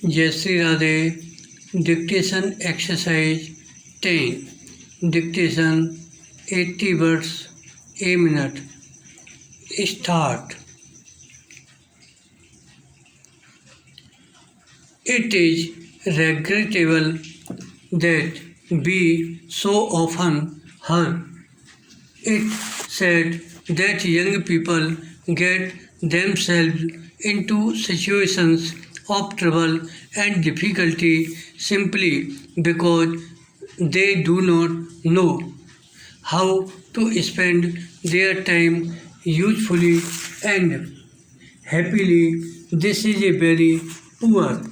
Shri Radhey, dictation exercise 10. Dictation 80 words a minute. Start. It is regrettable that we so often hear it said that young people get themselves into situations of trouble and difficulty simply because they do not know how to spend their time usefully and happily. This is a very poor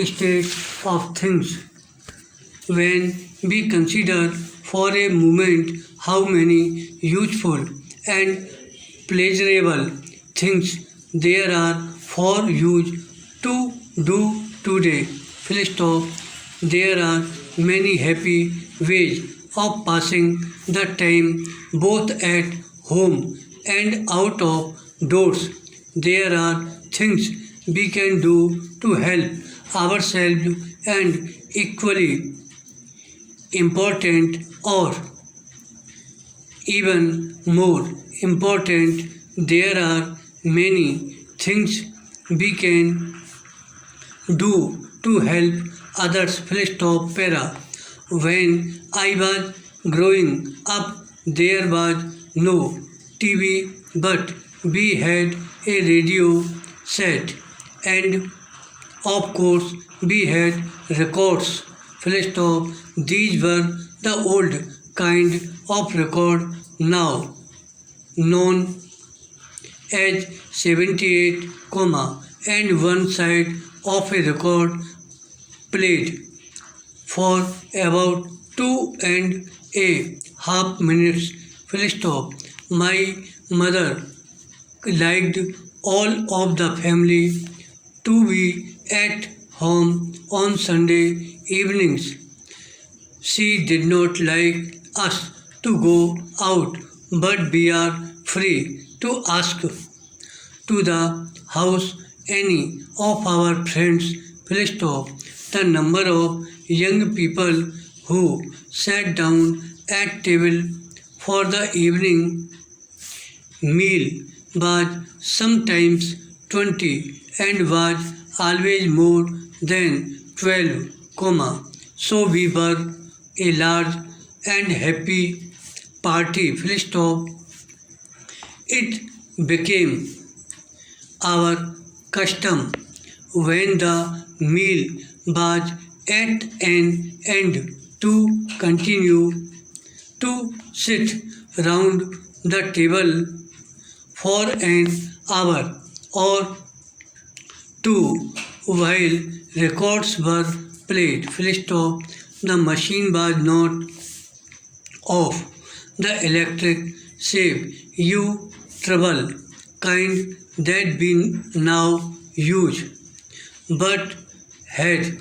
state of things when we consider for a moment how many useful and pleasurable things there are for you to do today. Full stop. There are many happy ways of passing the time both at home and out of doors. There are things we can do to help ourselves and equally important or even more important, there are many things we can do to help others. Full stop. Para. When I was growing up, there was no TV, but we had a radio set, and of course, we had records. Full stop. These were the old kind of record now known as 78, and one side of a record played for about 2.5 minutes. Full stop. My mother liked all of the family to be at home on Sunday evenings. She did not like us to go out, but we are free to ask to the house any of our friends. Full stop. The number of young people who sat down at table for the evening meal was sometimes 20 and was always more than 12, so we were a large and happy party. Full stop. It became our custom when the meal was at an end to continue to sit round the table for an hour or two while records were played. Full stop. The machine was not off. The electric save you trouble kind that we now use, but had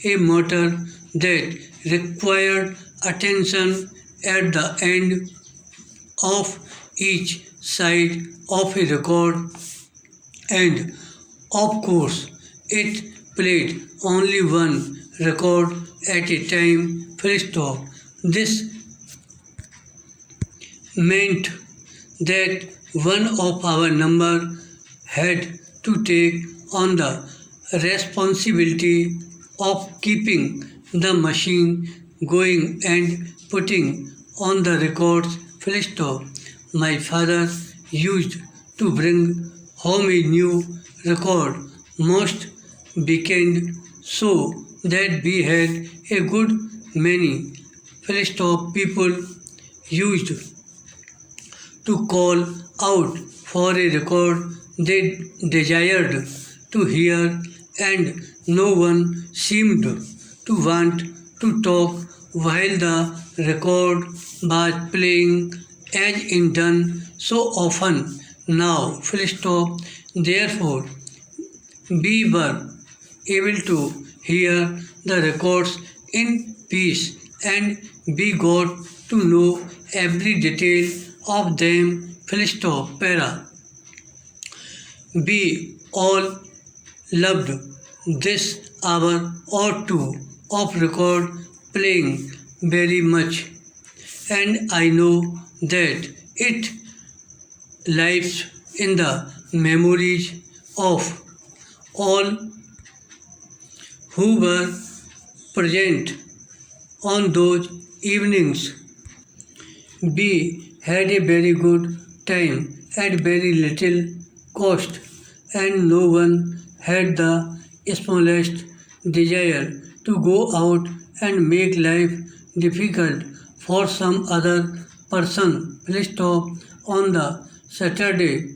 a motor that required attention at the end of each side of a record, and of course it played only one record at a time. Full stop. This meant that one of our number had to take on the responsibility of keeping the machine going and putting on the records. Full stop. My father used to bring home a new record most weekend so that we had a good many. Full stop. People used to call out for a record they desired to hear, and no one seemed to want to talk while the record was playing, as in done so often now. Full stop. Therefore, we were able to hear the records in peace, and we got to know every detail of them. Full stop. Para. We all loved this hour or two of record playing very much, and I know that it lives in the memories of all who were present on those evenings. We had a very good time at very little cost, and no one had the smallest desire to go out and make life difficult for some other person. Please stop. On the Saturday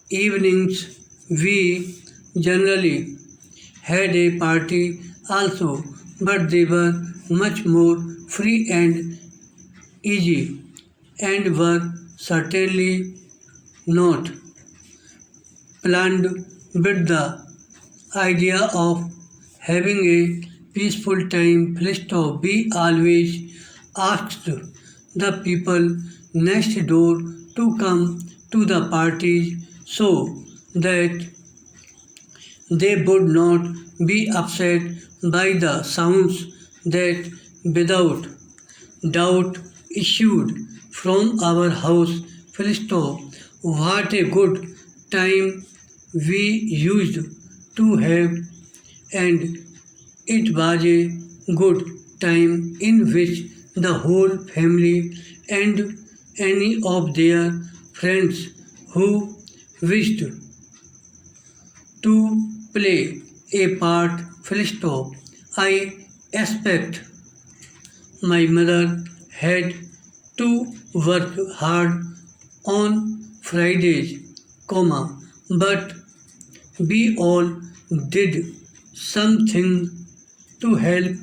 evenings, we generally had a party also, but they were much more free and easy and were certainly not planned with the idea of having a peaceful time. Philisto, we always asked the people next door to come to the parties so that they would not be upset by the sounds that without doubt issued from our house. Philisto, what a good time we used to have, and it was a good time in which the whole family and any of their friends who wished to play a part. Philisto, I expect my mother had to work hard on Fridays, but we all did something to help,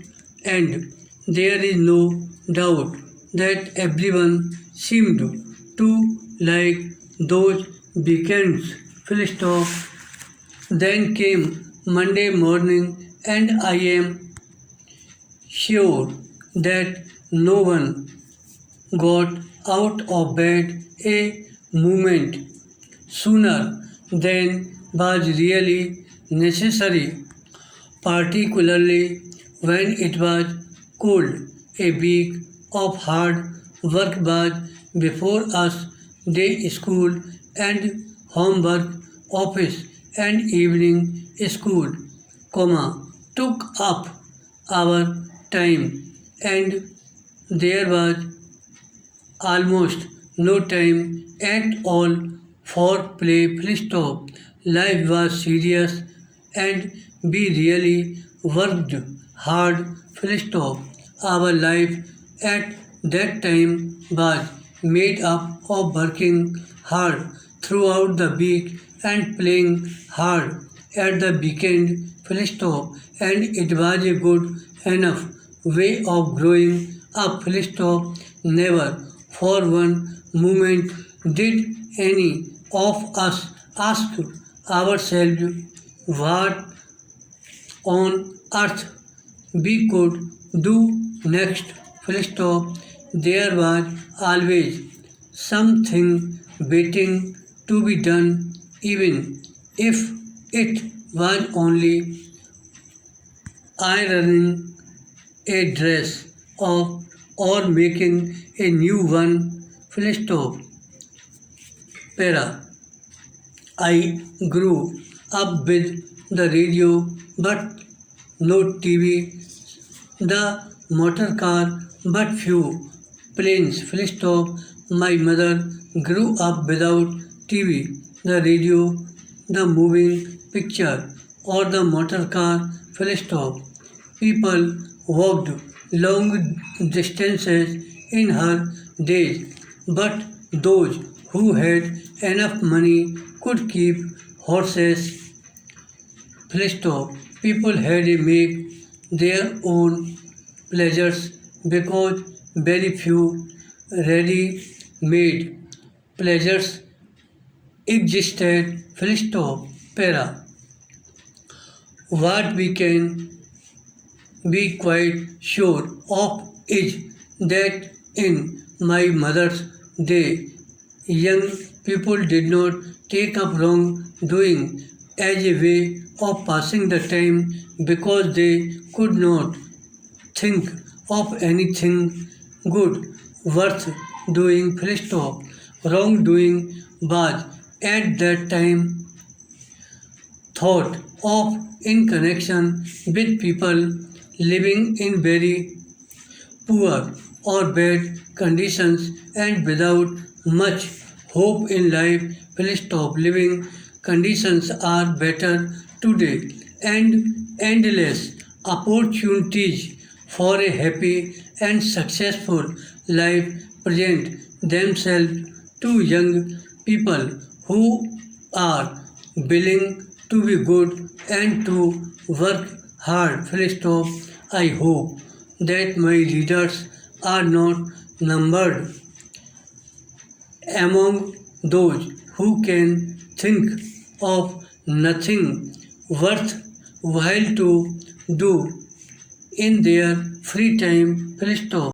and there is no doubt that everyone seemed to like those weekends. Philisto, then came Monday morning, and I am sure that no one got out of bed a moment sooner than was really necessary, particularly when it was cold. A week of hard work was before us. Day school and homework, office and evening school, took up our time, and there was almost no time at all for play. Philisto, life was serious and we really worked hard. Philisto, our life at that time was made up of working hard throughout the week and playing hard at the weekend. Philisto, and it was a good enough way of growing up. Philisto, never for one moment did any of us ask ourselves what on earth we could do next. Philisto, there was always something waiting to be done, even if it was only ironing a dress or making a new one. Philisto, para. I grew up with the radio but no TV, the motor car but few planes. Philisto, my mother grew up without TV, the radio, the moving picture or the motor car. Philisto, people walked long distances in her days, but those who had enough money could keep horses. Philisto, people had to make their own pleasures because very few ready-made pleasures existed. Philisto, para. What we can be quite sure of is that in my mother's day, young people did not take up wrongdoing as a way of passing the time because they could not think of anything good worth doing. Full stop. Wrongdoing was at that time thought of in connection with people living in very poor or bad conditions and without much hope in life. Full stop. Living conditions are better today and endless opportunities for a happy and successful life present themselves to young people who are willing to be good and to work hard. Full stop. I hope that my readers are not numbered among those who can think of nothing worthwhile to do in their free time. Full stop.